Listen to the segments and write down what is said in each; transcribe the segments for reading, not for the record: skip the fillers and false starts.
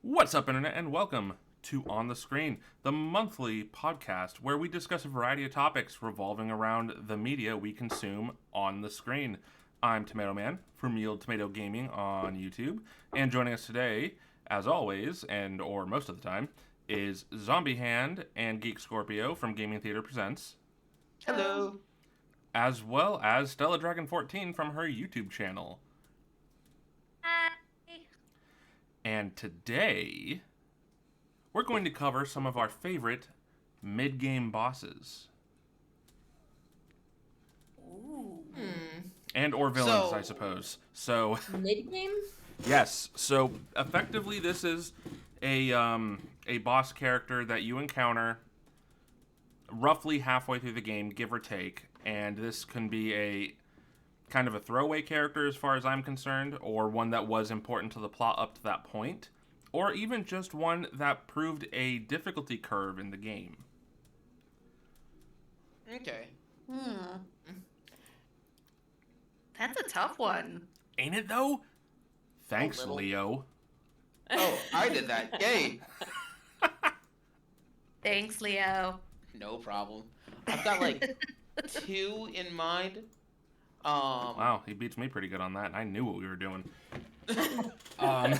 What's up, Internet, and welcome to On the Screen, the monthly podcast where we discuss a variety of topics revolving around the media we consume on the screen. I'm Tomato Man from YieldTomato Gaming on YouTube, and joining us today, as always, and or most of the time, is Zombie Hand and Geek Scorpio from Gaming Theater Presents. Hello. As well as Stella Dragon 14 from her YouTube channel. Hi. And today, we're going to cover some of our favorite mid-game bosses. Ooh. And or villains, I suppose. So, Mid-game? yes. So, effectively, this is a boss character that you encounter roughly halfway through the game, give or take. And this can be a kind of a throwaway character as far as I'm concerned, or one that was important to the plot up to that point, or even just one that proved a difficulty curve in the game. Okay. That's a tough one. Ain't it, though? Thanks, little. Leo. Oh, I did that. Yay. Thanks, Leo. No problem. I've got like two in mind. Wow, he beats me pretty good on that, and I knew what we were doing.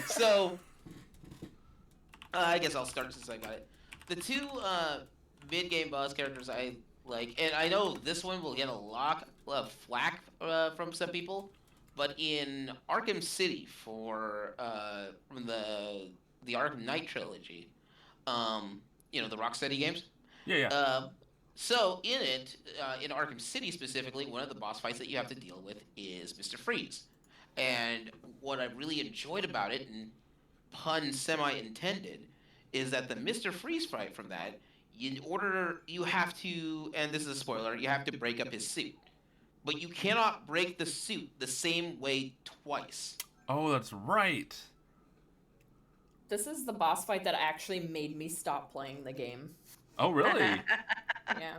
So, I guess I'll start since I got it. The two mid-game boss characters I like, and I know this one will get a lot of flack from some people, but in Arkham City from the Arkham Knight trilogy, the Rocksteady games. Yeah. So in it, in Arkham City specifically, one of the boss fights that you have to deal with is Mr. Freeze. And what I really enjoyed about it, and pun semi-intended, is that the Mr. Freeze fight from that, you have to, and this is a spoiler, you have to break up his suit. But you cannot break the suit the same way twice. Oh, that's right. This is the boss fight that actually made me stop playing the game. Oh, really? Yeah.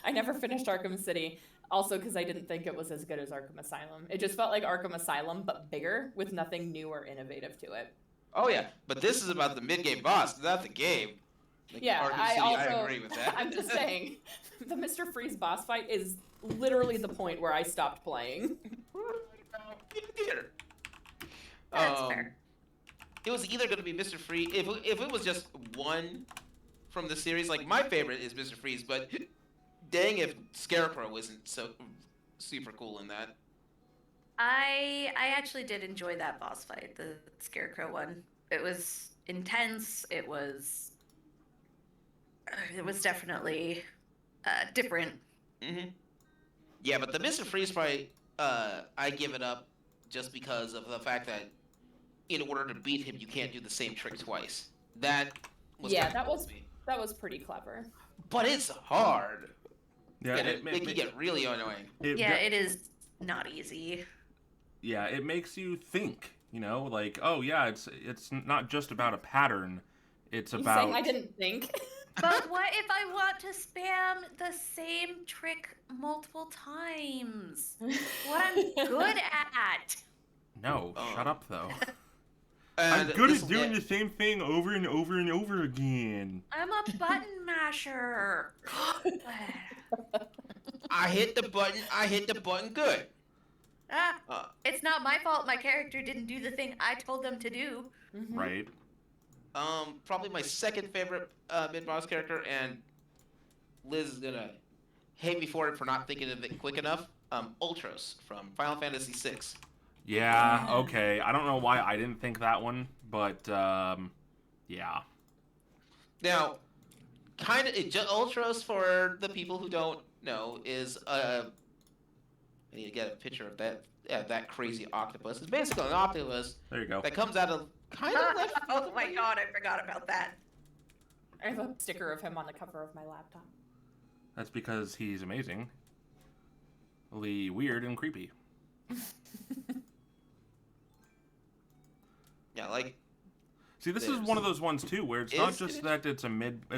I never finished Arkham City, also because I didn't think it was as good as Arkham Asylum. It just felt like Arkham Asylum, but bigger, with nothing new or innovative to it. Oh yeah, but this is about the mid-game boss, not the game. Like, Yeah, Arkham I City, also, I agree with that. I'm just saying, the Mr. Freeze boss fight is literally the point where I stopped playing. Theater. That's fair. It was either going to be Mr. Freeze, if it was just one from the series, like my favorite is Mr. Freeze, but dang if Scarecrow wasn't so super cool in that. I actually did enjoy that boss fight, the Scarecrow one. It was intense. It was definitely different. Mm-hmm. Yeah, but the Mr. Freeze fight, I give it up just because of the fact that in order to beat him, you can't do the same trick twice. That was Yeah, kinda that cool was to me. that was pretty clever. But it's hard. Yeah, It can get really annoying. Yeah, it is not easy. Yeah, it makes you think, like, oh yeah, it's not just about a pattern, it's You about... saying I didn't think? But what if I want to spam the same trick multiple times? What I'm good at. No, shut up, though. And I'm good this at will doing get- the same thing over and over and over again. I'm a button masher. I hit the button good. It's not my fault my character didn't do the thing I told them to do. Mhm. Right? Probably my second favorite mid-boss character, and Liz is gonna hate me for it for not thinking of it quick enough. Ultros from Final Fantasy VI. Yeah, okay. I don't know why I didn't think that one, but, yeah. Now, Ultros, for the people who don't know, is I need to get a picture of that. Yeah, that crazy octopus. It's basically an octopus There you go. that comes out of kind of left. Oh my god, I forgot about that. I have a sticker of him on the cover of my laptop. That's because he's amazingly weird and creepy. Yeah, like See, this is one of those ones too where it's not just that it's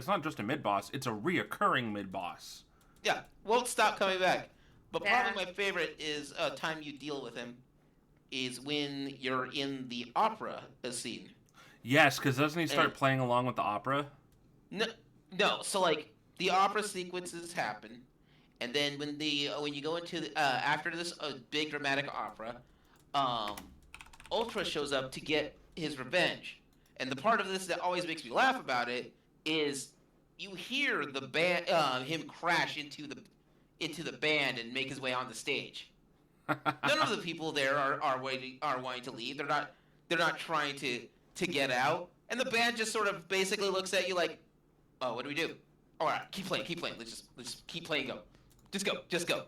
not just a mid boss, it's a reoccurring mid boss. yeah, won't stop coming back. But Yeah. probably my favorite is time you deal with him is when you're in the opera scene. Yes, because doesn't he start And- playing along with the opera? No. So like the opera sequences happen, and then when you go into after this big dramatic opera, um, Ultra shows up to get his revenge. And the part of this that always makes me laugh about it is you hear the band him crash into the band and make his way on the stage. None of the people there are wanting to leave. They're not trying to get out. And the band just sort of basically looks at you like, "Oh, what do we do? All right, keep playing. Let's just keep playing. Go, just go."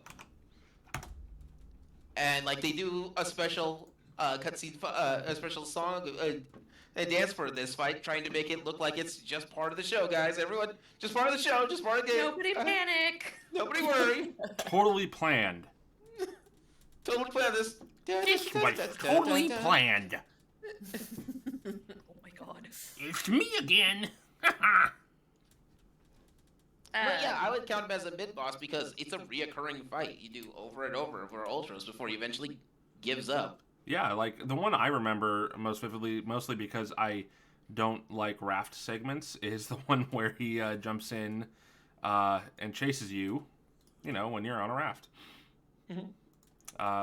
And like they do a special cutscene, a special song, a dance for this fight, trying to make it look like it's just part of the show, guys. Everyone, just part of the show, just part of the game. Nobody panic. Nobody worry. Totally planned. Totally plan this. This was totally planned. Oh my god. It's me again. But yeah, I would count him as a mid boss because it's a reoccurring fight you do over and over for Ultros before he eventually gives up. Yeah, like the one I remember most vividly, mostly because I don't like raft segments, is the one where he jumps in and chases you, when you're on a raft.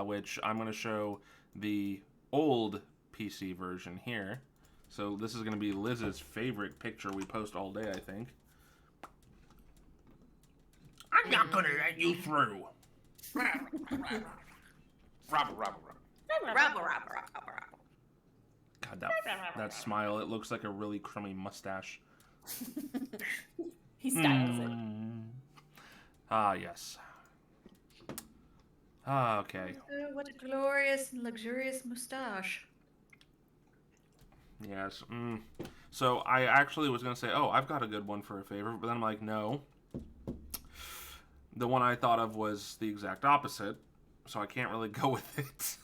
Which I'm going to show the old PC version here. So this is going to be Liz's favorite picture we post all day, I think. I'm not going to let you through. Robber. God, that smile, it looks like a really crummy mustache. He styles it. Ah, yes. Ah, okay. What a glorious and luxurious mustache. Yes. So I actually was going to say, I've got a good one for a favorite, but then I'm like, no. The one I thought of was the exact opposite, so I can't really go with it.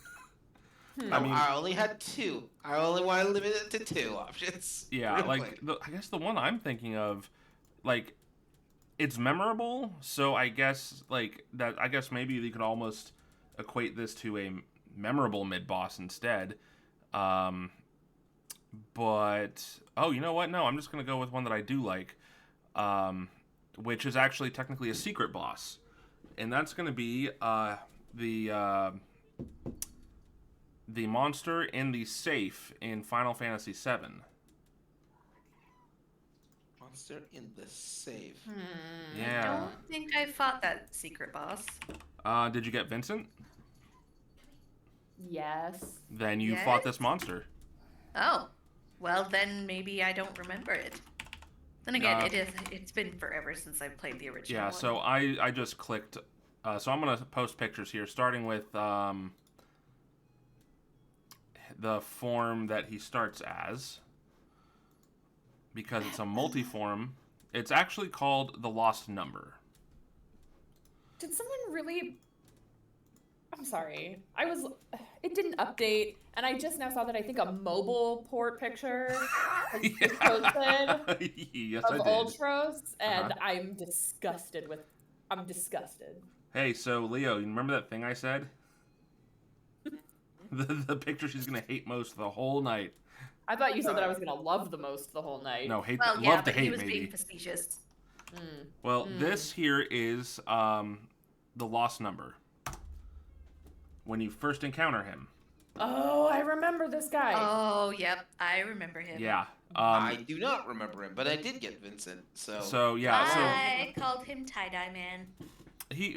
I only had two. I only want to limit it to two options. Yeah, Real like, quick. I guess the one I'm thinking of, like, it's memorable, so I guess, maybe you could almost equate this to a memorable mid-boss instead. But, you know what? No, I'm just going to go with one that I do like, which is actually technically a secret boss. And that's going to be the monster in the safe in Final Fantasy VII. Monster in the safe. I Yeah. don't think I fought that secret boss. Did you get Vincent? Yes. Then you fought Yes? this monster. Oh. Well, then maybe I don't remember it. Then again, it's been forever since I played the original Yeah, one. so I just clicked. So I'm going to post pictures here, starting with the form that he starts as. Because it's a multi-form. It's actually called the Lost Number. Did someone really... I'm sorry. It didn't update, and I just now saw that I think a mobile port picture was posted Yes, of I did. Ultros, and I'm disgusted. Hey, so Leo, you remember that thing I said? the picture she's going to hate most the whole night. I thought you said that I was going to love the most the whole night. No, hate, Well, yeah, love to but he hate, was maybe. being facetious. Well, this here is the Lost Number. When you first encounter him. Oh, I remember this guy. Oh, yep. I remember him. Yeah. I do not remember him, but I did get Vincent. So Yeah. I called him Tie-Dye Man. He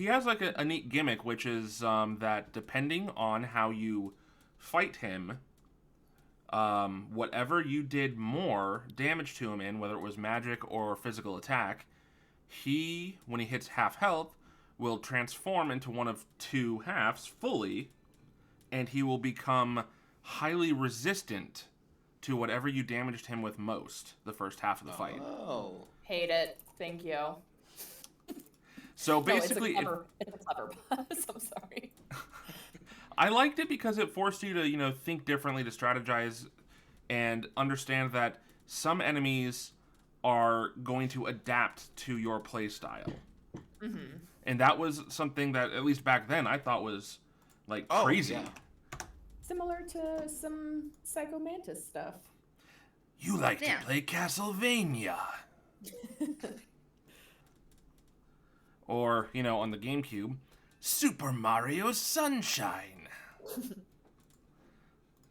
has like a neat gimmick, which is that depending on how you fight him, whatever you did more damage to him in, whether it was magic or physical attack, when he hits half health, will transform into one of two halves fully, and he will become highly resistant to whatever you damaged him with most the first half of the fight. Oh. Hate it. Thank you. So No, basically, it's a clever boss. I'm sorry. I liked it because it forced you to, think differently, to strategize, and understand that some enemies are going to adapt to your play style. Mm-hmm. And that was something that, at least back then, I thought was, crazy. Yeah. Similar to some Psycho Mantis stuff. You like Yeah. to play Castlevania. Or, on the GameCube, Super Mario Sunshine.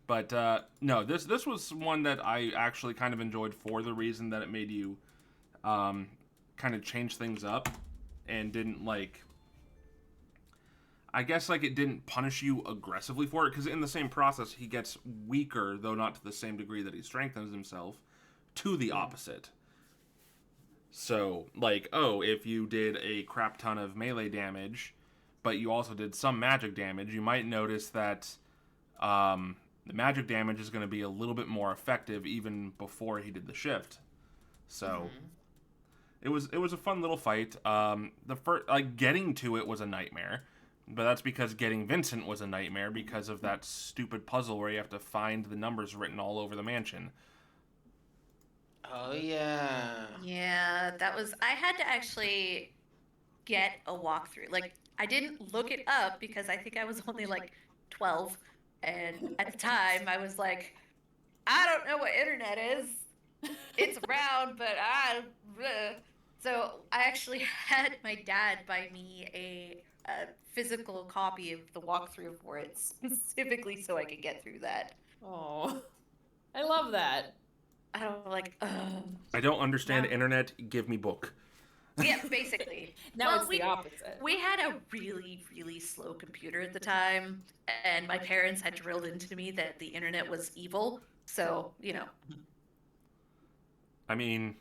But, no, this was one that I actually kind of enjoyed for the reason that it made you kind of change things up and didn't, I guess, it didn't punish you aggressively for it, because in the same process, he gets weaker, though not to the same degree that he strengthens himself, to the opposite. So, if you did a crap ton of melee damage, but you also did some magic damage, you might notice that the magic damage is going to be a little bit more effective even before he did the shift. So, it was a fun little fight. The first, getting to it was a nightmare, but that's because getting Vincent was a nightmare because of that stupid puzzle where you have to find the numbers written all over the mansion. Oh, yeah. Yeah, I had to actually get a walkthrough. I didn't look it up because I think I was only 12. And at the time, I was like, I don't know what internet is. It's around, but So I actually had my dad buy me a physical copy of the walkthrough for it, specifically so I could get through that. Oh, I love that. I don't I don't understand Now- internet. Give me book. Yeah, basically. Now Well, it's the opposite. We had a really, really slow computer at the time, and my parents had drilled into me that the internet was evil. So, I mean,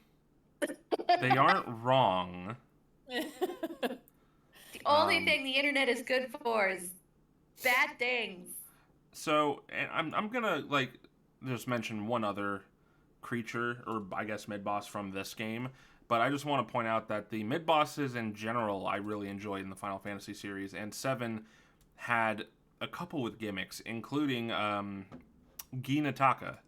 they aren't wrong. the only Um, thing the internet is good for is bad things. So, and I'm gonna just mention one other creature, or I guess mid-boss from this game, but I just want to point out that the mid-bosses in general I really enjoyed in the Final Fantasy series, and 7 had a couple with gimmicks, including Ginataka,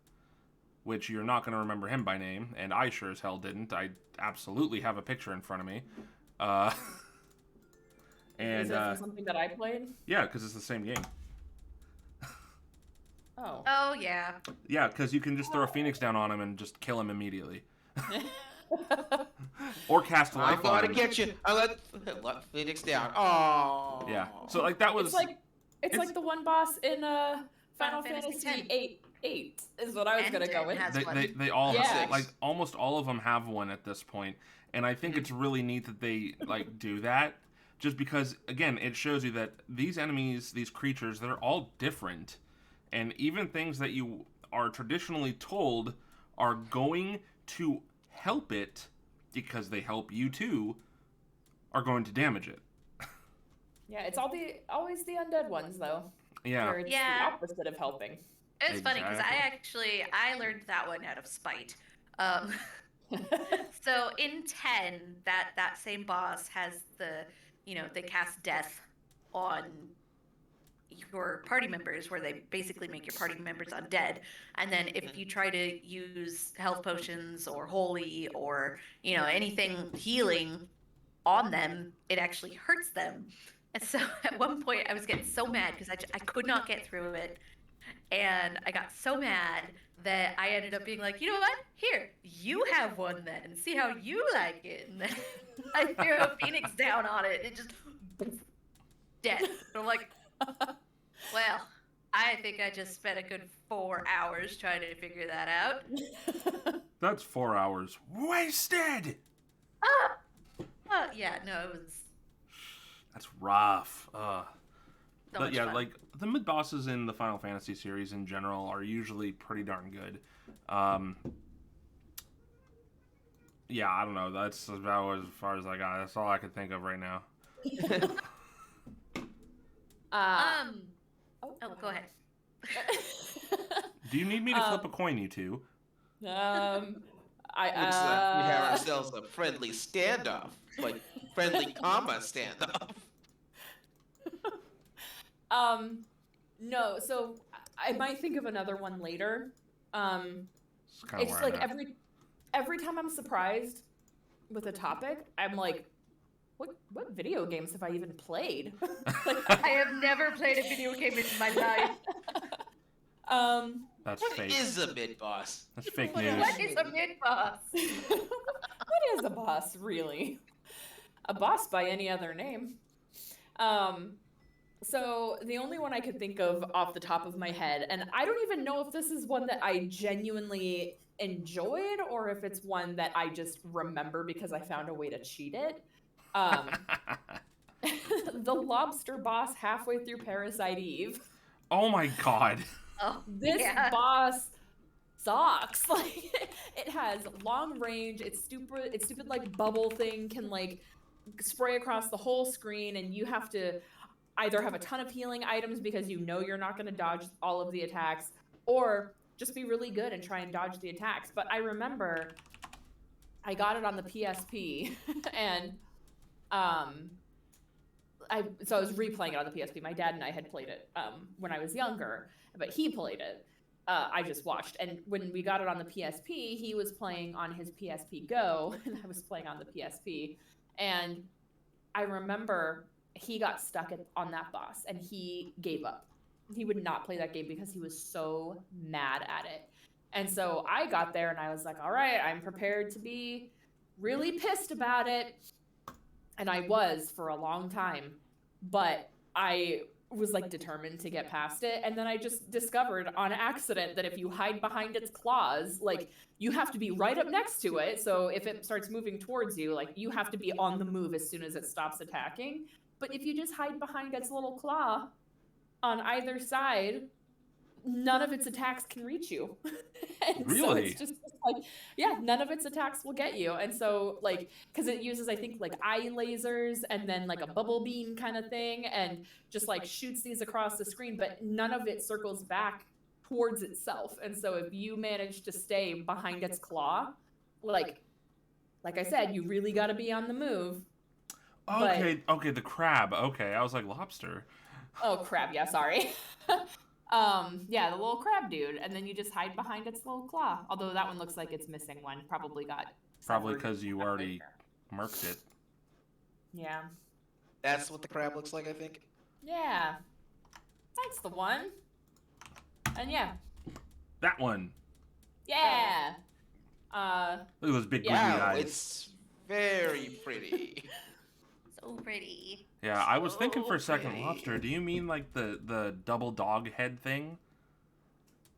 which you're not going to remember him by name, and I sure as hell didn't. I absolutely have a picture in front of me. And Is it for something that I played? yeah, because it's the same game. Oh. Oh, yeah. Yeah, because you can just throw a phoenix down on him and just kill him immediately. Or cast I'm life on going to him. get you. I let Phoenix down. Oh. Yeah. So that was. It's like the one boss in Final Fantasy X. 8 is what I was And gonna go 10 with. has They all Yeah. have, almost all of them have one at this point, and I think it's really neat that they do that, just because again it shows you that these enemies, these creatures, they're all different, and even things that you are traditionally told are going to help it because they help you too, are going to damage it. Yeah, it's always the undead ones though. Yeah. Where it's Yeah. the opposite of helping. It's funny because Exactly. I learned that one out of spite. So in 10, that same boss has they cast death on your party members, where they basically make your party members undead. And then if you try to use health potions or holy or anything healing on them, it actually hurts them. And so at one point I was getting so mad because I could not get through it. And I got so mad that I ended up being like, you know what? Here, you have one then. See how you like it. And then I threw a phoenix down on it. It just dead. And I'm like, well, I think I just spent a good 4 hours trying to figure that out. That's 4 hours wasted. Yeah, no, it was. That's rough. So But much yeah, fun. the mid bosses in the Final Fantasy series in general are usually pretty darn good. Yeah, I don't know. That's about as far as I got. That's all I can think of right now. Go ahead. Do you need me to flip a coin, you two? I Looks like we have ourselves a friendly standoff, friendly comma standoff. No, so I might think of another one later. It's kind of It's where like I'm at. every time I'm surprised with a topic, I'm like, what video games have I even played? I have never played a video game in my life. That's What fake. is a mid-boss? That's fake What news. is a mid-boss? What is a boss, really? A boss by any other name. So the only one I could think of off the top of my head, and I don't even know if this is one that I genuinely enjoyed or if it's one that I just remember because I found a way to cheat it. The Lobster Boss halfway through Parasite Eve. Oh my god. Oh, This yeah. boss sucks. Like, it has long range. It's stupid like bubble thing can like spray across the whole screen, and you have to either have a ton of healing items because you know you're not going to dodge all of the attacks, or just be really good and try and dodge the attacks. But I remember I got it on the PSP, and I was replaying it on the PSP. My dad and I had played it when I was younger, but he played it. I just watched. And when we got it on the PSP, he was playing on his PSP Go, and I was playing on the PSP. And I remember he got stuck on that boss, and he gave up. He would not play that game because he was so mad at it. And so I got there, and I was like, all right, I'm prepared to be really pissed about it. And I was for a long time. But I was like determined to get past it, and then I just discovered on accident that if you hide behind its claws, like, you have to be right up next to it, so if it starts moving towards you, like, you have to be on the move as soon as it stops attacking. But if you just hide behind its little claw on either side, none of its attacks can reach you. And so Really? it's just like, yeah, none of its attacks will get you. And so, like, because it uses, I think, like eye lasers and then like a bubble beam kind of thing, and just like shoots these across the screen, but none of it circles back towards itself. And so if you manage to stay behind its claw, like I said, you really got to be on the move. Okay, the crab. Okay, I was like, lobster. Oh, crab. Yeah, sorry. Yeah, the little crab dude, and then you just hide behind its little claw. Although that one looks like it's missing one. Probably Probably because you already marked it. Yeah. That's what the crab looks like, I think. Yeah. That's the one. And yeah. That one. Yeah. Look at those big googly Yeah, eyes. it's very pretty. So pretty. Yeah, I was thinking for a So second, pretty. lobster. Do you mean like the double dog head thing?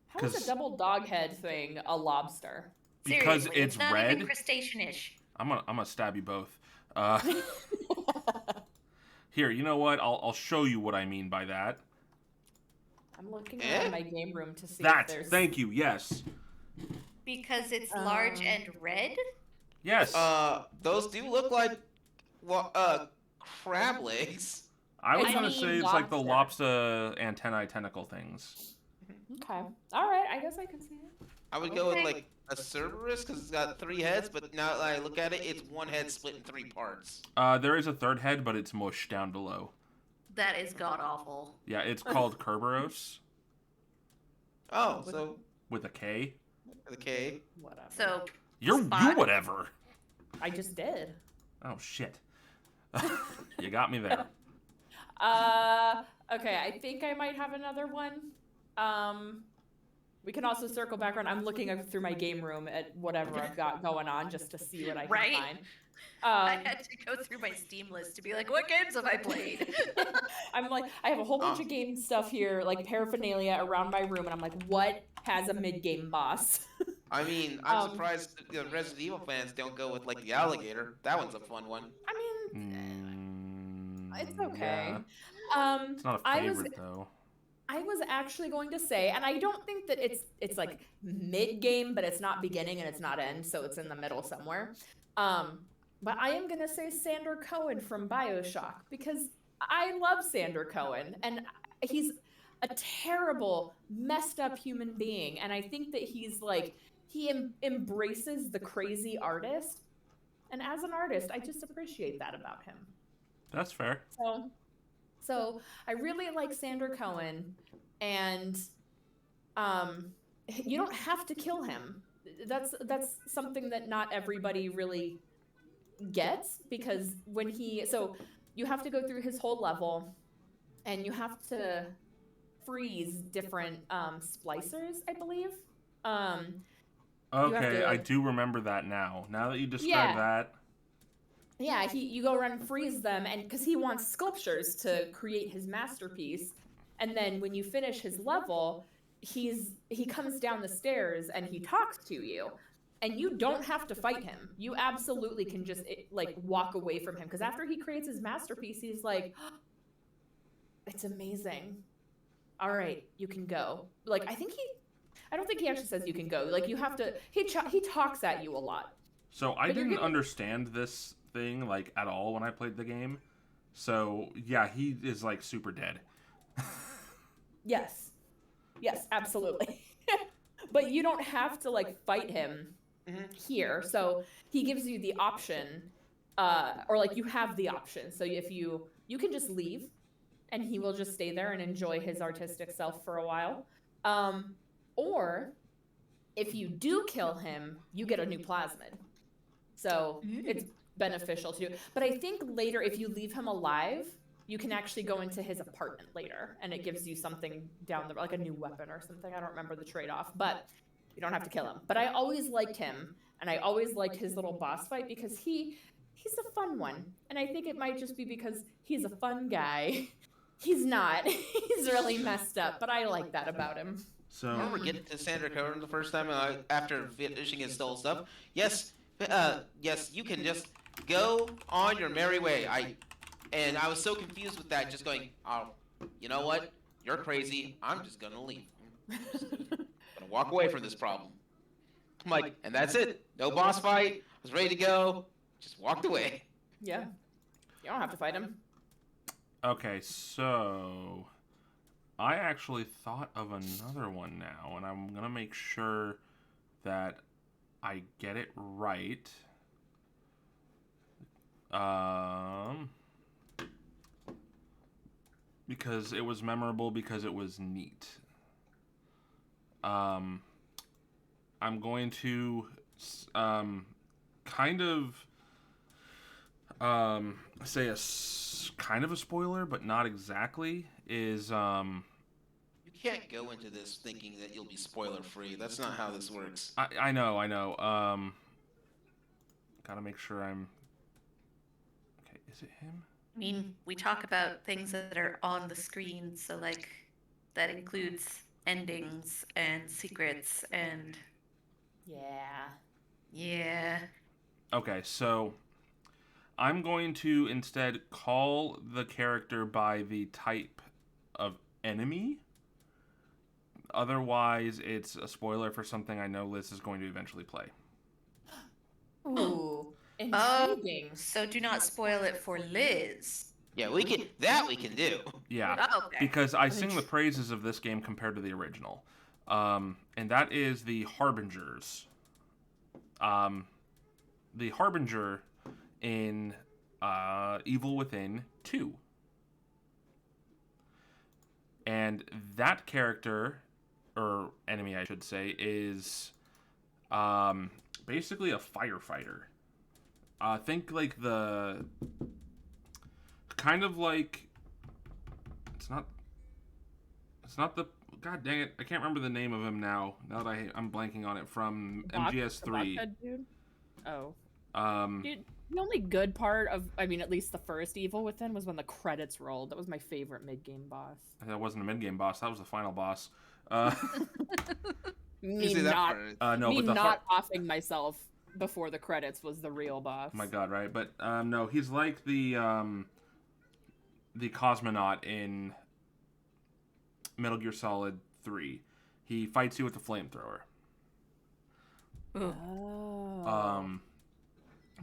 How is a double dog head thing a lobster? Because Seriously, it's not red. even crustacean-ish. I'm gonna stab you both. Here, you know what? I'll show you what I mean by that. I'm looking around my game room to see That. if there's... Thank you. Yes. Because it's large and red? Yes. Those do look like crab legs. I was I gonna mean say it's like the lobster. lobster antennae tentacle things. Okay. All right. I guess I can see it. I would go with Okay. like a Cerberus because it's got 3 heads, but now that I look at it, it's one head split in 3 parts. There is a third head, but it's mush down below. That is god awful. Yeah, it's called Kerberos Oh, so with a K. the K. Whatever. So, You Spot. whatever. I just did. Oh shit. You got me there. Okay, I think I might have another one. We can also circle back around. I'm looking through my game room at whatever I've got going on just to see what I can Right? find. I had to go through my Steam list to be like, what games have I played? I'm like, I have a whole bunch of game stuff here, like paraphernalia around my room, and I'm like, what has a mid-game boss? I mean, I'm surprised the Resident Evil fans don't go with like the alligator. That one's a fun one. I mean, it's okay. Yeah. It's not a I was- favorite though. I was actually going to say, and I don't think that it's like mid-game, but it's not beginning and it's not end, so it's in the middle somewhere. But I am going to say Sander Cohen from Bioshock, because I love Sander Cohen, and he's a terrible, messed up human being, and I think that he's like, he embraces the crazy artist, and as an artist, I just appreciate that about him. That's fair. So I really like Sander Cohen, and you don't have to kill him. That's something that not everybody really gets, because so you have to go through his whole level, and you have to freeze different splicers, I believe. Okay, to- I do remember that now. Now that you describe Yeah. that. Yeah, you go around and freeze them, and because he wants sculptures to create his masterpiece, and then when you finish his level, he comes down the stairs and he talks to you, and you don't have to fight him. You absolutely can just like walk away from him, because after he creates his masterpiece, he's like, "It's amazing. All right, you can go." Like I don't think he actually says you can go. Like you have to. He talks at you a lot. So I But you're didn't gonna- understand this thing like at all when I played the game. So yeah, he is like super dead. Yes, absolutely. But you don't have to like fight him here. So he gives you the option, or like you have the option. So if you can just leave, and he will just stay there and enjoy his artistic self for a while. Or if you do kill him, you get a new plasmid. So it's beneficial to do. But I think later, if you leave him alive, you can actually go into his apartment later, and it gives you something down the, like a new weapon or something. I don't remember the trade-off, but you don't have to kill him. But I always liked him, and I always liked his little boss fight, because he's a fun one. And I think it might just be because he's a fun guy. He's not. He's really messed up, but I like that about him. So I remember getting to Sandra Cohen the first time after finishing his stole stuff. Yes, yes, you can just go on your merry way. And I was so confused with that, just going, oh, you know what? You're crazy. I'm just gonna leave. I'm just gonna walk away from this problem. I'm like, and that's it. No boss fight. I was ready to go. Just walked away. Yeah. You don't have to fight him. okay, so I actually thought of another one now, and I'm gonna make sure that I get it right. Because it was memorable, because it was neat. I'm going to kind of say kind of a spoiler, but not exactly. Is You can't go into this thinking that you'll be spoiler free. That's not how this works. I know. Gotta make sure I'm. Okay, is it him? I mean, we talk about things that are on the screen, so like that includes endings and secrets and yeah. Okay, so I'm going to instead call the character by the type of enemy. Otherwise, it's a spoiler for something I know Liz is going to eventually play. Ooh, intriguing. So do not spoil it for Liz. Yeah, we can do. Yeah, Oh, okay. because I sing the praises of this game compared to the original. And that is the Harbingers. The Harbinger in Evil Within 2. And that character, or enemy I should say, is basically a firefighter. Think like the... kind of like... It's not the... God dang it, I can't remember the name of him now. Now that I'm blanking on it, from MGS3. The vodka dude? Oh. Um, Dude, the only good part of, I mean, at least the first Evil Within was when the credits rolled. That was my favorite mid-game boss. that wasn't a mid-game boss. That was the final boss. Me See that not, part? No, me but the not offing myself before the credits was the real boss. oh my god, right? But no, he's like the cosmonaut in Metal Gear Solid 3. He fights you with the flamethrower. Oh.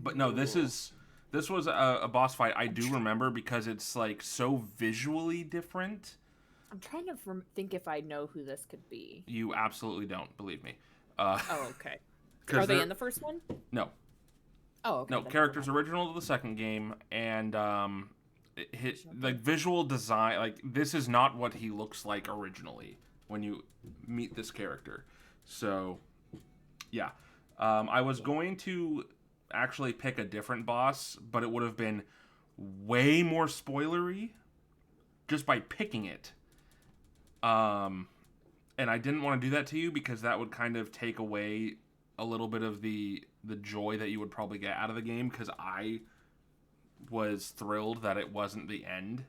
But no, this was a boss fight I do remember because it's like so visually different. I'm trying to think if I know who this could be. You absolutely don't, believe me. Oh, okay. 'Cause Are they they're- in the first one? No. Oh, okay. No, then characters never mind. original to the second game, and like visual design. Like this is not what he looks like originally when you meet this character. So, yeah, I was going to actually pick a different boss, but it would have been way more spoilery just by picking it. And I didn't want to do that to you because that would kind of take away a little bit of the joy that you would probably get out of the game, because I was thrilled that it wasn't the end.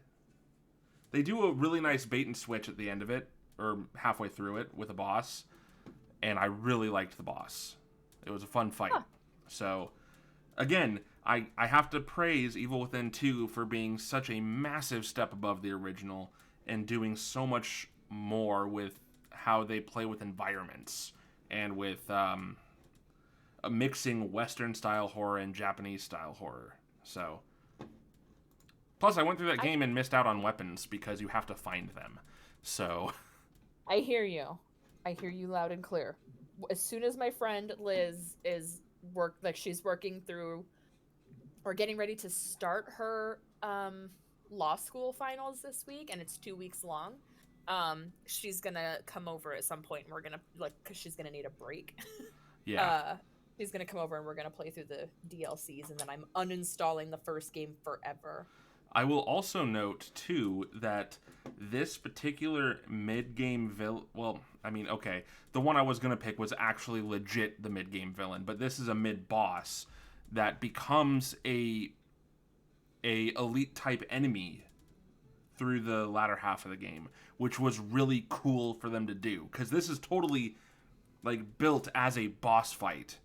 They do a really nice bait and switch at the end of it, or halfway through it, with a boss, and I really liked the boss. It was a fun fight. Huh. So, again, I have to praise Evil Within 2 for being such a massive step above the original and doing so much more with how they play with environments and with mixing Western-style horror and Japanese-style horror. So, plus, I went through that game and missed out on weapons because you have to find them. So, I hear you. I hear you loud and clear. As soon as my friend Liz is she's working through or getting ready to start her law school finals this week, and it's 2 weeks long. She's gonna come over at some point, and we're gonna because she's gonna need a break. yeah. She's gonna come over, and we're gonna play through the DLCs, and then I'm uninstalling the first game forever. I will also note, too, that this particular mid-game villain... Well, I mean, okay, the one I was going to pick was actually legit the mid-game villain, but this is a mid-boss that becomes a elite-type enemy through the latter half of the game, which was really cool for them to do, because this is totally, built as a boss fight,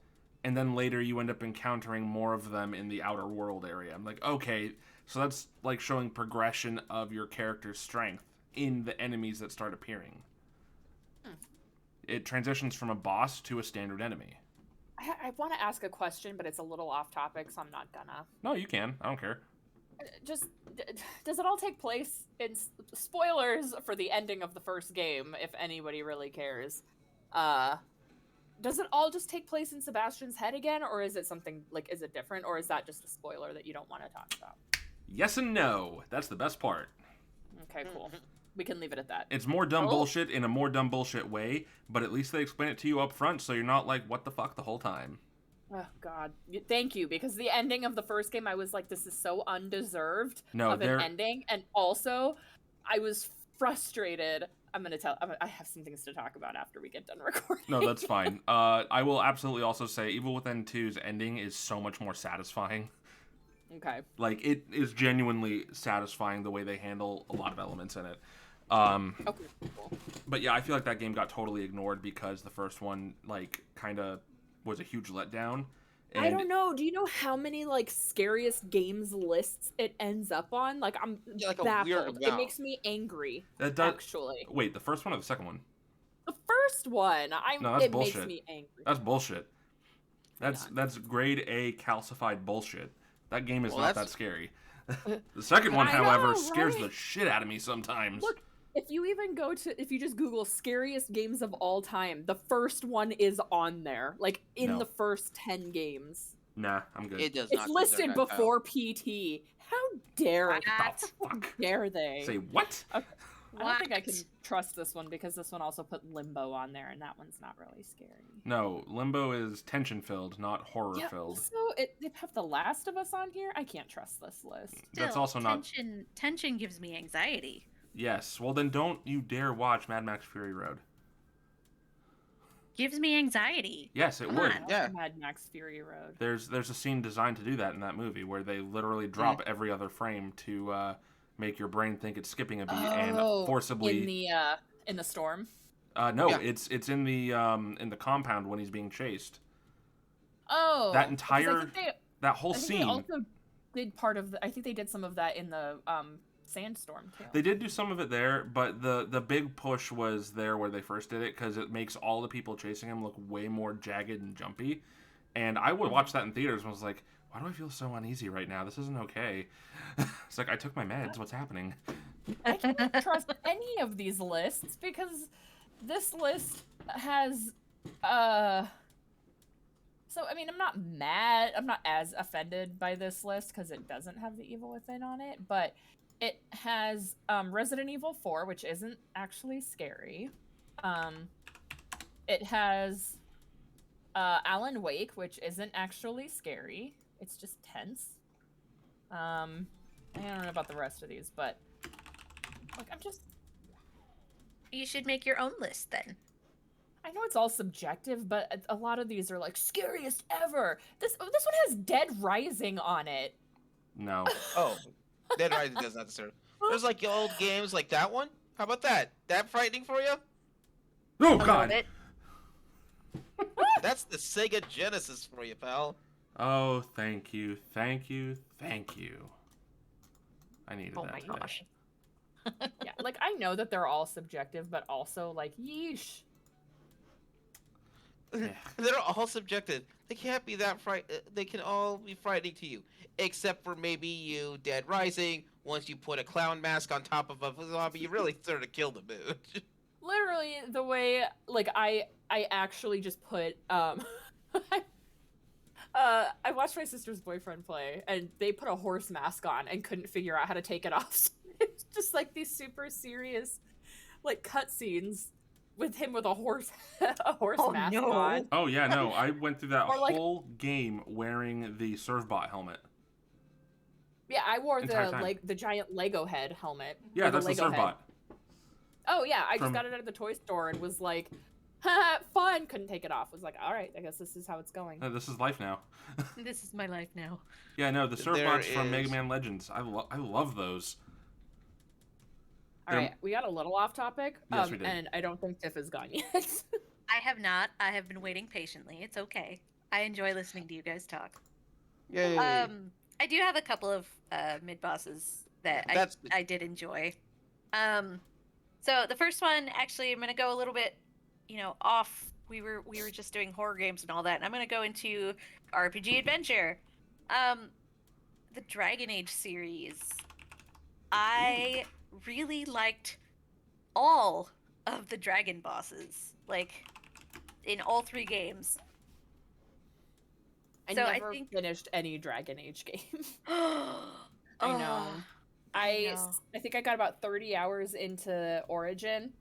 and then later you end up encountering more of them in the outer world area. I'm like, okay... So that's showing progression of your character's strength in the enemies that start appearing. It transitions from a boss to a standard enemy. I want to ask a question, but it's a little off topic, so I'm not gonna. No, you can. I don't care. Does it all take place in spoilers for the ending of the first game, if anybody really cares? Does it all just take place in Sebastian's head again, or is it something is it different, or is that just a spoiler that you don't want to talk about? Yes and no. That's the best part. Okay, cool. We can leave it at that. It's more dumb bullshit in a more dumb bullshit way, but at least they explain it to you up front, so you're not like, what the fuck the whole time. Oh, God. Thank you, because the ending of the first game, I was like, this is so undeserved of an ending, and also, I was frustrated. I have some things to talk about after we get done recording. No, that's fine. I will absolutely also say Evil Within 2's ending is so much more satisfying. Okay. It is genuinely satisfying the way they handle a lot of elements in it. Okay, cool. But yeah, I feel like that game got totally ignored because the first one, kind of was a huge letdown. And I don't know. Do you know how many, scariest games lists it ends up on? I'm baffled. It makes me angry, actually. Wait, the first one or the second one? The first one. No, that's it bullshit. Makes me angry. That's bullshit. That's grade A calcified bullshit. That game is not that scary. The second one, however, scares the shit out of me sometimes. Look, if you just Google scariest games of all time, the first one is on there. The first 10 games. Nah, I'm good. It does It's not listed before PT. How dare dare they? Say what? Okay. I don't think I can trust this one because this one also put Limbo on there, and that one's not really scary. No, Limbo is tension-filled, not horror-filled. So they have The Last of Us on here? I can't trust this list. That's also not... Tension gives me anxiety. Yes, well then don't you dare watch Mad Max Fury Road. Gives me anxiety. Yes, it would. Yeah. Mad Max Fury Road. There's a scene designed to do that in that movie where they literally drop every other frame to make your brain think it's skipping a beat and forcibly in the storm. No, it's in the compound when he's being chased. Oh, that entire that whole scene. They also did part of. I think they did some of that in the Sandstorm too. They did do some of it there, but the big push was there where they first did it because it makes all the people chasing him look way more jagged and jumpy. And I would watch that in theaters and was like, why do I feel so uneasy right now? This isn't okay. It's like, I took my meds. What's happening? I can't trust any of these lists because this list has, So, I mean, I'm not mad. I'm not as offended by this list because it doesn't have the Evil Within on it. But it has Resident Evil 4, which isn't actually scary. It has Alan Wake, which isn't actually scary. It's just tense. I don't know about the rest of these, but look, You should make your own list then. I know it's all subjective, but a lot of these are like scariest ever. This one has Dead Rising on it. No. Oh, Dead Rising does not deserve. There's like old games like that one. How about that? That frightening for you? Oh, A God. little bit. That's the Sega Genesis for you, pal. Oh, thank you. Thank you. Thank you. I needed Oh that my today. gosh. Yeah, like I know that they're all subjective, but also like yeesh. Yeah. They're all subjective. They can't be that they can all be frightening to you, except for maybe you, Dead Rising. Once you put a clown mask on top of a zombie, you really sort of kill the mood. Literally the way like I actually just put I watched my sister's boyfriend play, and they put a horse mask on and couldn't figure out how to take it off. So it's just like these super serious, like cutscenes with him with a horse Oh, mask no. on. Oh, yeah, no. I went through that Or, like- whole game wearing the Surfbot helmet. Yeah, I wore Entire time. the giant Lego head helmet. Yeah, or that's the Lego head. Surfbot. Oh yeah, I From- just got it at the toy store and was like, haha, fun. Couldn't take it off. Was like, all right, I guess this is how it's going. This is life now. This is my life now. Yeah, no, the There Surfbots from is- Mega Man Legends. I love those. All right, we got a little off topic. Yes, we did. And I don't think Tiff is gone yet. I have not. I have been waiting patiently. It's okay. I enjoy listening to you guys talk. Yay. I do have a couple of mid bosses that That's- I did enjoy. So the first one, actually, I'm gonna go a little bit, off. We were just doing horror games and all that, and I'm gonna go into RPG adventure. The Dragon Age series. I really liked all of the dragon bosses, like in all 3 games. I So I never think- finished any Dragon Age game. I I know. I know. I think I got about 30 hours into Origin,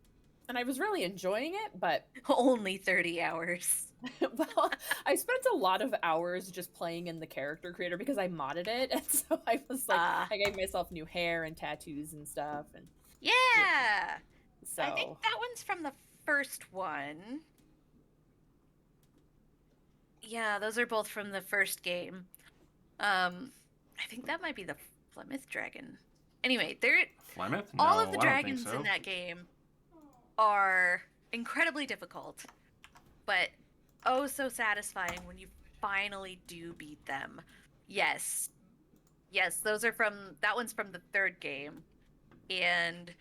and I was really enjoying it, but Only 30 hours. well, I spent a lot of hours just playing in the character creator because I modded it, and so I was like, Ah. I gave myself new hair and tattoos and stuff, and Yeah. so I think that one's from the first one. Yeah, those are both from the first game. I think that might be the Flemeth dragon. Anyway, Flemeth? all No, of the I don't think dragons so. in that game are incredibly difficult, but oh so satisfying when you finally do beat them. Yes, those are that one's from the 3rd game, and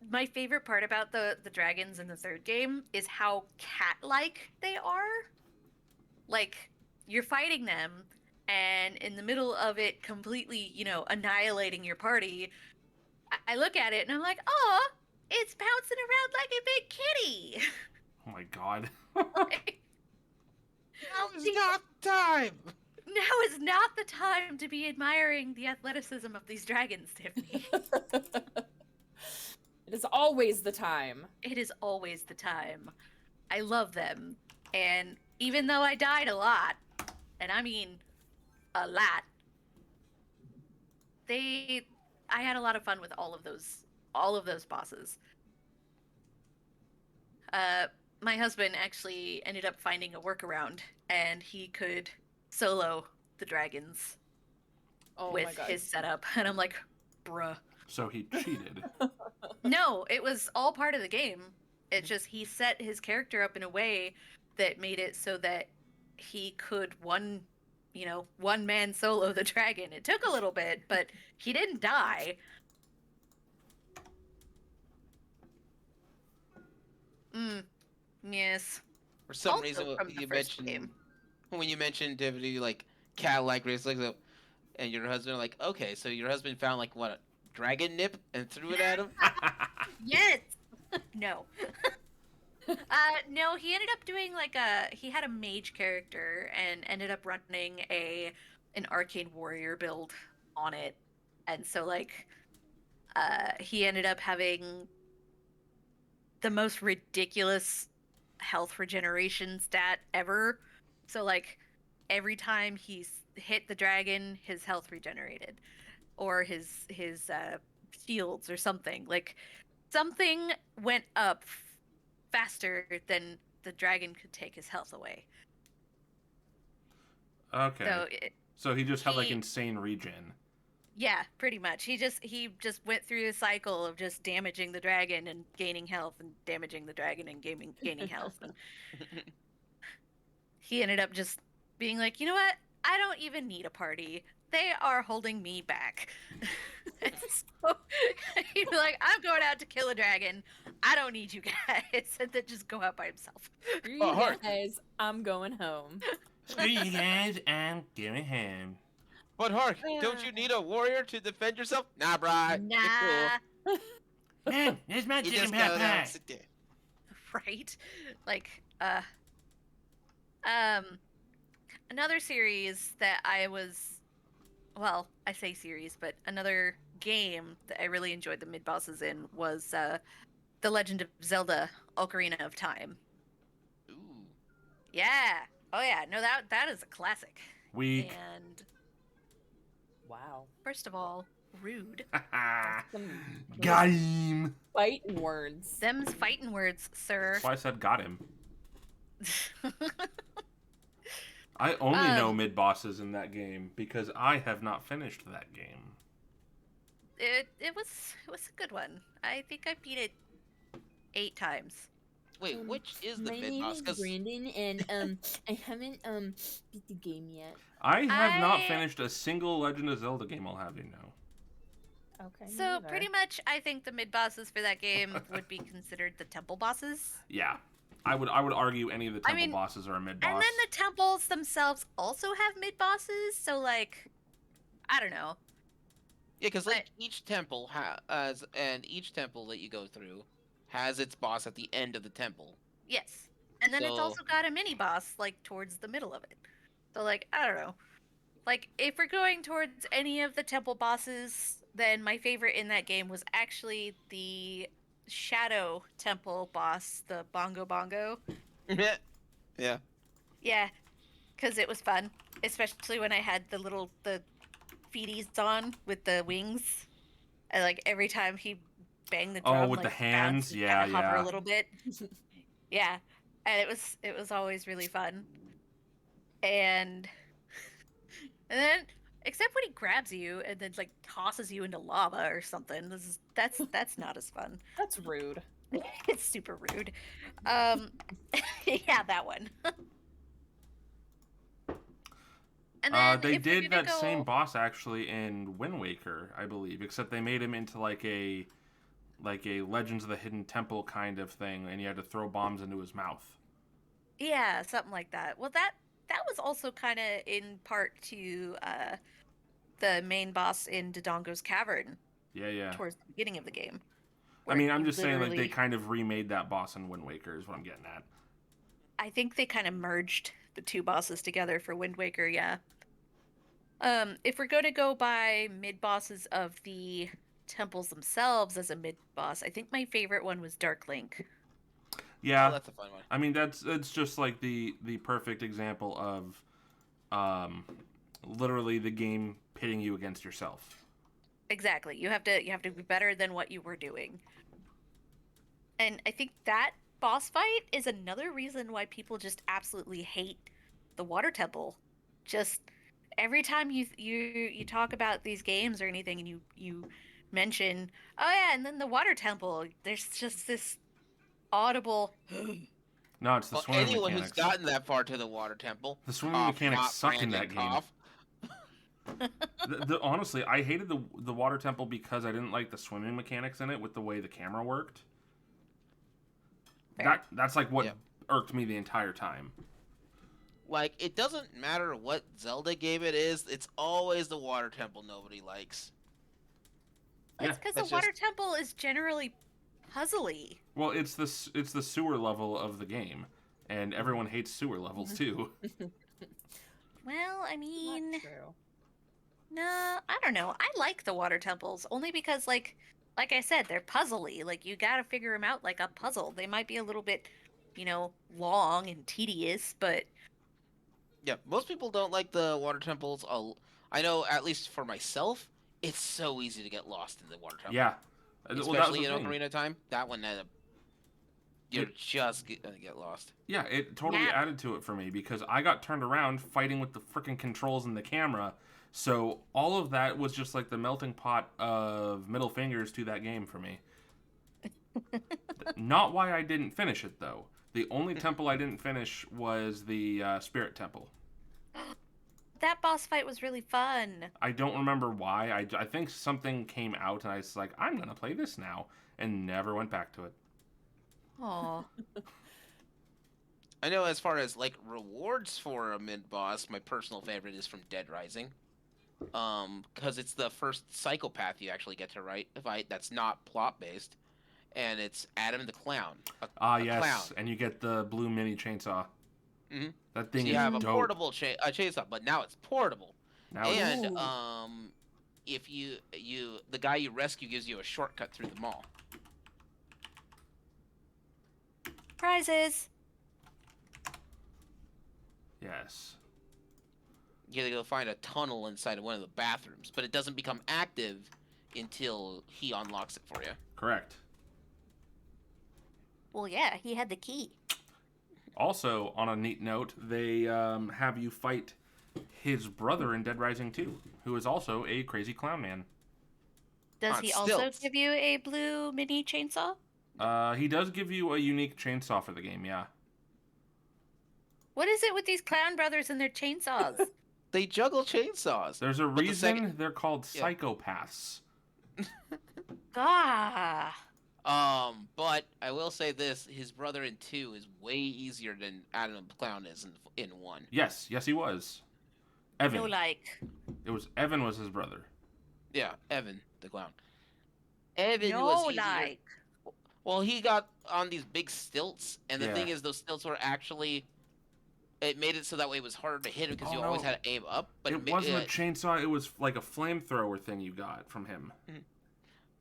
my favorite part about the dragons in the 3rd game is how cat-like they are. Like, you're fighting them, and in the middle of it completely, annihilating your party, I look at it and I'm like, oh, it's bouncing around like a big kitty. Oh my god. Like, Now is not time. now is not the time to be admiring the athleticism of these dragons, Tiffany. it is always the time. It is always the time. I love them. And even though I died a lot, and I mean a lot, I had a lot of fun with all of those bosses. My husband actually ended up finding a workaround, and he could solo the dragons Oh my with god. his setup. And I'm like, bruh. So he cheated. No, it was all part of the game. It just, he set his character up in a way that made it so that he could one man solo the dragon. It took a little bit, but he didn't die. Yes. For some Also reason, from the you first mentioned game. when you mentioned Divinity, like cat-like race, like so, and your husband, like, okay, so your husband found like what, a dragon nip and threw it at him. Yes. No. No, he ended up doing he had a mage character and ended up running an arcane warrior build on it. And so he ended up having the most ridiculous health regeneration stat ever. So every time he hit the dragon, his health regenerated, or his shields or something. something went up faster than the dragon could take his health away. Okay. So So he just had like he- insane regen. yeah, pretty much. He just went through the cycle of just damaging the dragon and gaining health and damaging the dragon and gaining health. And he ended up just being like, you know what? I don't even need a party. They are holding me back. And so he'd be like, I'm going out to kill a dragon. I don't need you guys. And then just go out by himself. Screw Oh, you Hark. guys, I'm going home. Screw you guys, I'm going home. But Hark, don't you need a warrior to defend yourself? Nah, brah. Nah. You're Man, there's my cool. You chicken just pot go down pie. and sit there. Right? Like, another series that well, I say series, but another game that I really enjoyed the mid-bosses in was, The Legend of Zelda: Ocarina of Time. Ooh. Yeah. Oh yeah. No, that is a classic. Weak. And Wow. first of all, rude. Some Got him. fighting words. Them's fighting words, sir. That's why I said got him. I only know mid bosses in that game because I have not finished that game. it was a good one. I think I beat it 8 times. Wait, which is the My mid name boss? is 'Cause Brandon, and I haven't beat the game yet. I have not I- finished a single Legend of Zelda game, I'll have you know. Okay. So pretty much, I think the mid bosses for that game would be considered the temple bosses, Yeah. I would argue any of the I temple mean, bosses are a mid boss. and then the temples themselves also have mid bosses. So like, I don't know. yeah, because like but- each temple and each temple that you go through has its boss at the end of the temple. Yes, and then it's So- also got a mini boss like towards the middle of it. So like, I don't know. Like, if we're going towards any of the temple bosses, then my favorite in that game was actually the Shadow Temple boss, the Bongo Bongo. yeah. Yeah, because it was fun, especially when I had the feeties on with the wings, and like every time he banged the Oh, drum, with the like, hands? bounce and Yeah, kinda hover yeah. a little bit. Yeah, and it was always really fun. And then, except when he grabs you and then like tosses you into lava or something, that's not as fun. That's rude. It's super rude. Yeah, that one. And then They if we're did gonna that same go- boss actually in Wind Waker, I believe, except they made him into like a Legends of the Hidden Temple kind of thing, and you had to throw bombs into his mouth. Yeah, something like that. Well, that was also kind of in part to the main boss in Dodongo's Cavern Yeah, yeah. towards the beginning of the game. I where mean, I'm you just saying, like, they literally- kind of remade that boss in Wind Waker, is what I'm getting at. I think they kind of merged the two bosses together for Wind Waker, yeah. If we're going to go by mid bosses of the temples themselves as a mid boss, I think my favorite one was Dark Link. Yeah, Oh, that's a fun one. I mean, that's just like the perfect example of, literally the game pitting you against yourself. Exactly. You have to be better than what you were doing. And I think that boss fight is another reason why people just absolutely hate the Water Temple. Just every time you talk about these games or anything and you mention, oh yeah, and then the Water Temple, there's just this audible No, it's the Well, swimming anyone mechanics. who's gotten that far to the water temple, The swimming cough, mechanics cough, suck in Brandon, that game. cough. Honestly, I hated the Water Temple because I didn't like the swimming mechanics in it with the way the camera worked. Fair. That's like what Yeah. irked me the entire time. Like, it doesn't matter what Zelda game it is, it's always the water temple nobody likes. Yeah, It's because the that's Water Temple is generally puzzly. Well, it's the sewer level of the game, and everyone hates sewer levels too. Well, I mean, Not true. no, I don't know. I like the Water Temples only because, like I said, they're puzzly. Like, you gotta figure them out like a puzzle. They might be a little bit, long and tedious, but Yeah, most people don't like the water temples. I know, at least for myself, it's so easy to get lost in the water temple. Yeah, Well, that was especially the in thing. Ocarina of Time. That one, you're just gonna get lost. Yeah, it totally Yeah. added to it for me because I got turned around fighting with the freaking controls and the camera. So all of that was just like the melting pot of middle fingers to that game for me. Not why I didn't finish it though. The only temple I didn't finish was the Spirit Temple. That boss fight was really fun. I don't remember why. I think something came out and I was like, I'm gonna play this now, and never went back to it. Oh, I know as far as like rewards for a mid boss, my personal favorite is from Dead Rising. Because it's the first psychopath you actually get to fight that's not plot based, and it's Adam the Clown. A Yes, clown. and you get the blue mini chainsaw. Mhm. That So thing you is have a dope. portable chainsaw, but now it's portable. Now And Ooh. if the guy you rescue gives you a shortcut through the mall. prizes. yes. You gotta go find a tunnel inside of one of the bathrooms, but it doesn't become active until he unlocks it for you. Correct. Well, yeah, he had the key. Also, on a neat note, they have you fight his brother in Dead Rising 2, who is also a crazy clown man. Does On he also stilts. give you a blue mini chainsaw? He does give you a unique chainsaw for the game, yeah. What is it with these clown brothers and their chainsaws? They juggle chainsaws. There's a But the reason second- they're called Yeah. psychopaths. Ah, But I will say this: his brother in 2 is way easier than Adam the Clown is in 1. Yes, he was. Evan. no like. Evan was his brother. Yeah, Evan the Clown. Evan No was easier. like. Well, he got on these big stilts, and the Yeah. thing is, those stilts were actually. It made it so that way it was harder to hit him because Oh, you always no. had to aim up. But It wasn't a chainsaw, it was like a flamethrower thing you got from him.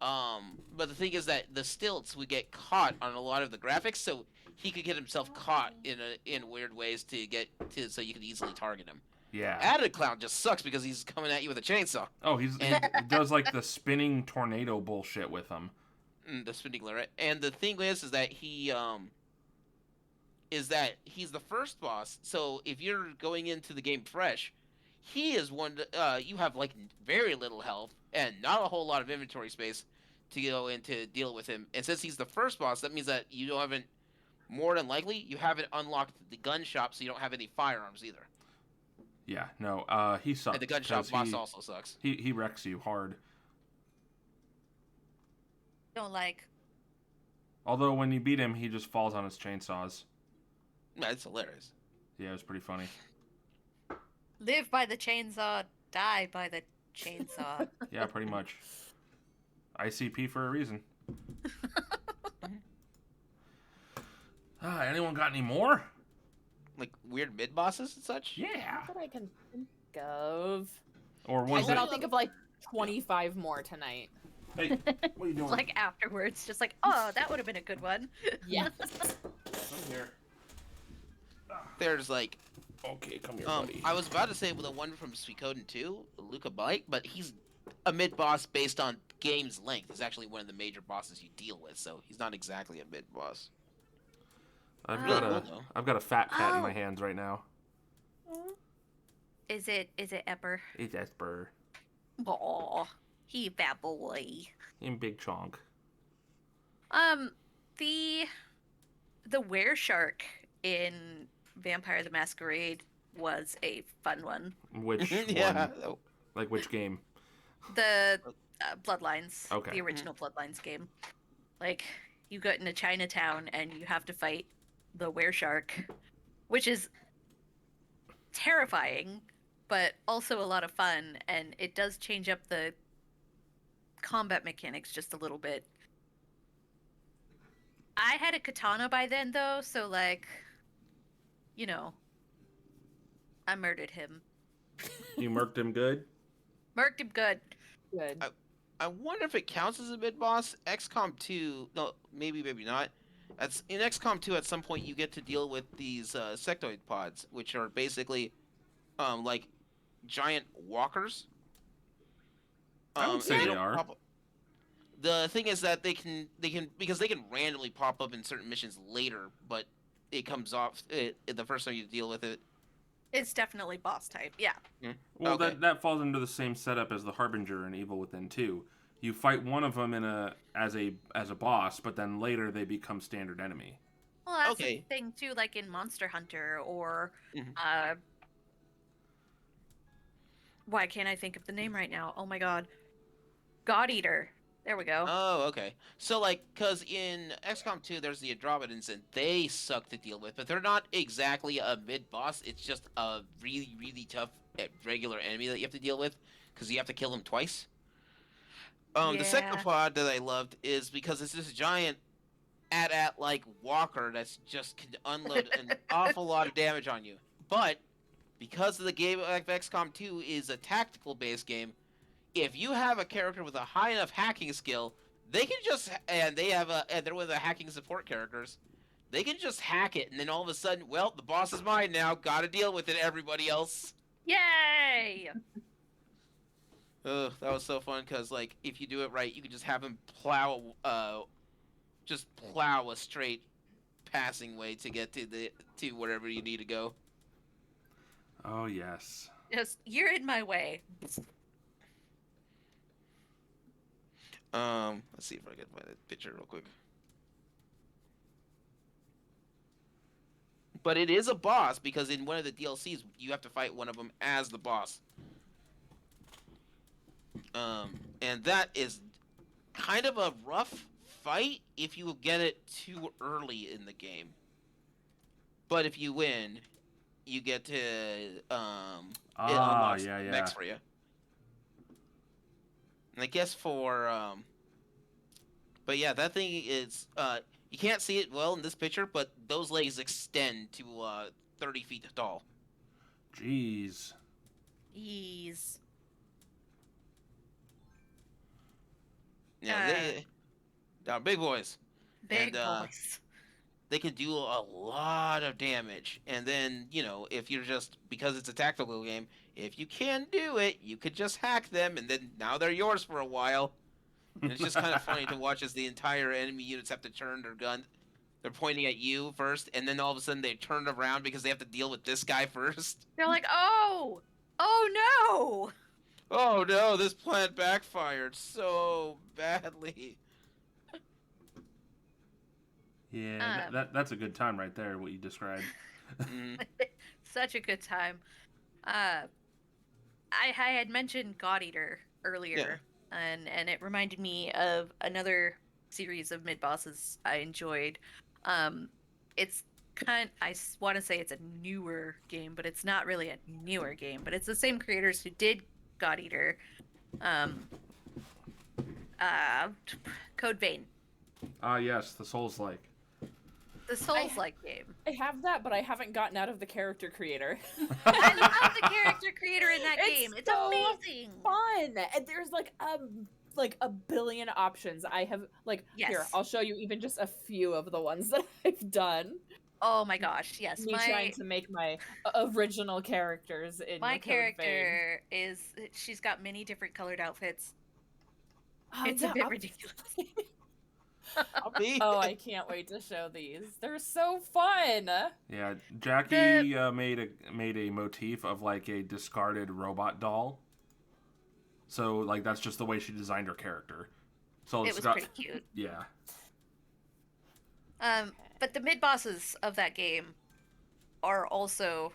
But the thing is that the stilts would get caught on a lot of the graphics, so he could get himself caught in weird ways so you could easily target him. Yeah. Added Clown just sucks because he's coming at you with a chainsaw. Oh, he does like the spinning tornado bullshit with him. The spinning right? And the thing is that he's the first boss. So if you're going into the game fresh, he is one. You have like very little health and not a whole lot of inventory space to go in to deal with him. And since he's the first boss, that means that more than likely, you haven't unlocked the gun shop, so you don't have any firearms either. Yeah, no, he sucks. And the gun shop boss also sucks. He wrecks you hard. Don't like. Although when you beat him, he just falls on his chainsaws. Yeah, it's hilarious. Yeah, it was pretty funny. Live by the chainsaw, die by the chainsaw. Yeah, pretty much. ICP for a reason. Anyone got any more? Like weird mid bosses and such. Yeah. That I can think of. Or I ones bet that... I'll think of like 25 more tonight. Hey, what are you doing? Like afterwards, just like, oh, that would have been a good one. Yeah. Come here. There's like Okay, come here, buddy. I was about to say the one from Suikoden 2, Luca Bike, but he's a mid boss based on game's length. He's actually one of the major bosses you deal with, so he's not exactly a mid boss. I've Really got cool, though. I've got a fat cat in my Oh. hands right now. Is it Epper? It's Esper. Aw, he bad boy. In big chonk. The were shark in Vampire the Masquerade was a fun one. Which yeah. one? Like which game? The Bloodlines, Okay. the original Bloodlines game. Like, you go into Chinatown and you have to fight the were shark, which is terrifying, but also a lot of fun, and it does change up the combat mechanics just a little bit. I had a katana by then, though, so, like, you know, I murdered him. You murked him good? Murked him good. Good. I wonder if it counts as a mid boss. XCOM 2, no, maybe not. In XCOM 2, at some point you get to deal with these sectoid pods, which are basically like giant walkers. I would say and they don't are. The thing is that they can because they can randomly pop up in certain missions later, but it comes off the first time you deal with it. It's definitely boss type. Yeah. Well, Okay. that falls into the same setup as the Harbinger in Evil Within 2. You fight one of them as a boss, but then later they become standard enemy. Well, that's Okay. the thing too, like in Monster Hunter or Mhm. why can't I think of the name right now? Oh my god. God Eater. There we go. Oh, okay. So, like, because in XCOM 2, there's the Andromedans, and they suck to deal with, but they're not exactly a mid-boss. It's just a really, really tough regular enemy that you have to deal with, because you have to kill them twice. The second Yeah. pod that I loved is because it's this giant AT-AT like walker that's just can unload an awful lot of damage on you. But because the game of XCOM 2 is a tactical based game, if you have a character with a high enough hacking skill, they can just and they're one of the hacking support characters. They can just hack it, and then all of a sudden, well, the boss is mine now. Got to deal with it. Everybody else. Yay! Ugh, that was so fun because like if you do it right, you can just have him plow a straight passing way to get to wherever you need to go. Oh, yes. Just you're in my way. Let's see if I can find that picture real quick. But it is a boss because in one of the DLCs you have to fight one of them as the boss. And that is kind of a rough fight if you get it too early in the game. But if you win, you get to it unlocks yeah. mechs for you. And I guess but yeah, that thing is you can't see it well in this picture, but those legs extend to 30 feet tall. Jeez. Ease. Yeah, they're big boys. Big And, boys. they can do a lot of damage. And then, if you're just because it's a tactical game, if you can do it, you could just hack them, and then now they're yours for a while. And it's just kind of funny to watch as the entire enemy units have to turn their gun. They're pointing at you first, and then all of a sudden they turn around because they have to deal with this guy first. They're like, oh no! Oh no, this plan backfired so badly. Yeah, that's a good time right there, what you described. Mm, Such a good time. I had mentioned God Eater earlier, and it reminded me of another series of mid bosses I enjoyed. It's I want to say it's a newer game, but it's not really a newer game. But it's the same creators who did God Eater. Code Vein, Yes, the Souls-like. the Souls-like game. I have that, but I haven't gotten out of the character creator. I love the character creator in that It's game. It's so amazing. Fun, and there's like a billion options. I have Yes. Here, I'll show you even just a few of the ones that I've done. Oh my gosh, yes. Me trying to make my original characters in My the Code vein. character she's got many different colored outfits. Oh, It's a bit ridiculous. Oh, I can't wait to show these. They're so fun. Yeah, Jackie made a motif of like a discarded robot doll. So like that's just the way she designed her character. So It was pretty cute. Yeah. But the mid bosses of that game are also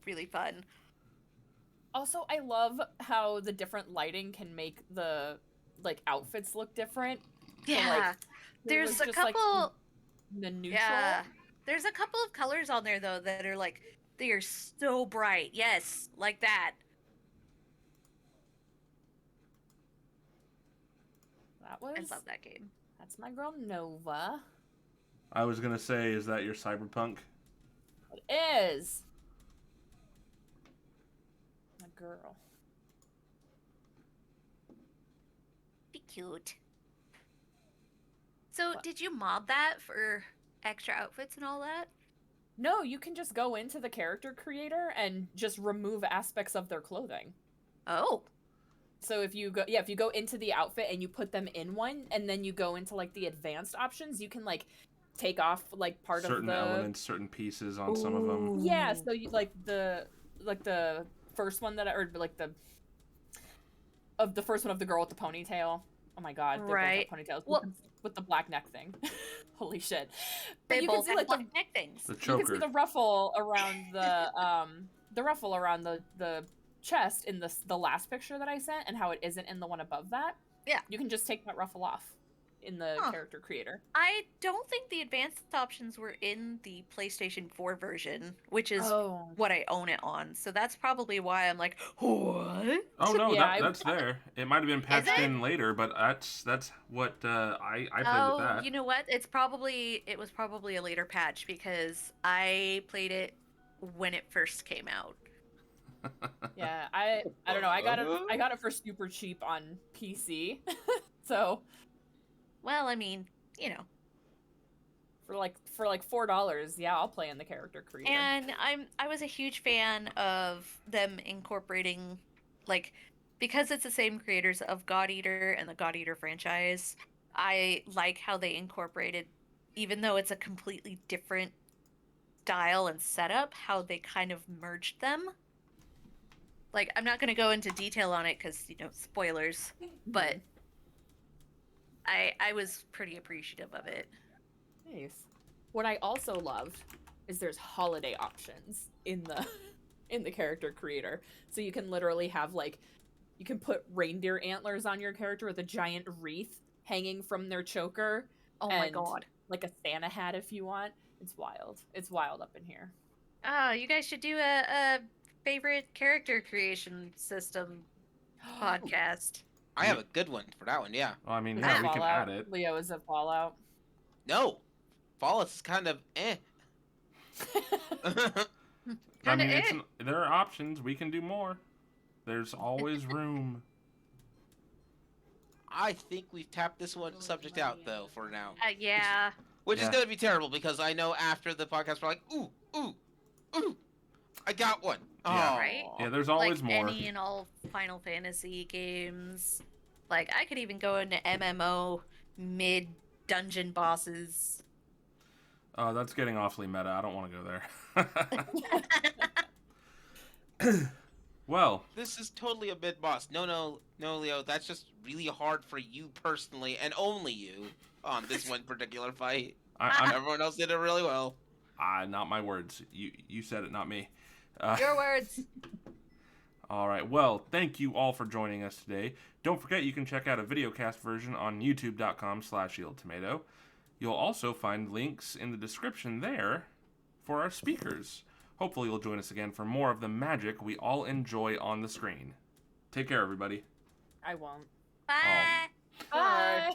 really fun. Also, I love how the different lighting can make the outfits look different. Yeah. So, There's a just, couple the neutral. Yeah. There's a couple of colors on there though that are like they are so bright. Yes, like that. That was. I love that game. That's my girl Nova. I was gonna say, is that your cyberpunk? It is. My girl. Be cute. So, What? did you mod that for extra outfits and all that? No, you can just go into the character creator and just remove aspects of their clothing. Oh. So if you go into the outfit and you put them in one, and then you go into like the advanced options, you can like take off like part of Certain the elements, certain pieces on some of them. Yeah, so you like the first one or like the first one of the girl with the ponytail. Oh my god, they Right. both have ponytails Well- with the black neck thing. Holy shit! But They you can both see have like black neck things. The you can choker. see the ruffle around the chest in the last picture that I sent, and how it isn't in the one above that. Yeah. You can just take that ruffle off in the Huh. character creator. I don't think the advanced options were in the PlayStation 4 version, which is Oh. what I own it on. So that's probably why I'm like, what? Oh no, Yeah, that's there. It might have been patched it? in later, but that's what I played with that. You know what? It was probably a later patch because I played it when it first came out. Yeah, I don't know. I got it for super cheap on PC. So Well, I mean, you know. for like $4, yeah, I'll play in the character creator. And I was a huge fan of them incorporating, like, because it's the same creators of God Eater and the God Eater franchise. I like how they incorporated, even though it's a completely different style and setup, how they kind of merged them. Like, I'm not going to go into detail on it because, spoilers, but I was pretty appreciative of it. Nice. What I also loved is there's holiday options in the character creator. So you can literally have you can put reindeer antlers on your character with a giant wreath hanging from their choker. Oh my and, god. Like a Santa hat if you want. It's wild. It's wild up in here. Oh, you guys should do a favorite character creation system podcast. I have a good one for that one. Yeah. Well, I mean, Is yeah, it we can Fallout? add it. Leo, is it Fallout? No, Fallout is kind of eh. I mean, there are options. We can do more. There's always room. I think we've tapped this one subject out though for now, Yeah. which is Yeah. going to be terrible because I know after the podcast we're like, ooh, I got one. Yeah. Oh. Right? Yeah, there's always like more. any and all Final Fantasy games. Like, I could even go into MMO mid-dungeon bosses. Oh, that's getting awfully meta. I don't want to go there. Well, This is totally a mid boss. No, Leo. That's just really hard for you personally, and only you on this one particular fight. I'm Everyone else did it really well. not my words. You said it, not me. Your words. All right. Well, thank you all for joining us today. Don't forget you can check out a videocast version on youtube.com/YieldTomato. You'll also find links in the description there for our speakers. Hopefully you'll join us again for more of the magic we all enjoy on the screen. Take care, everybody. I won't. Bye. Bye.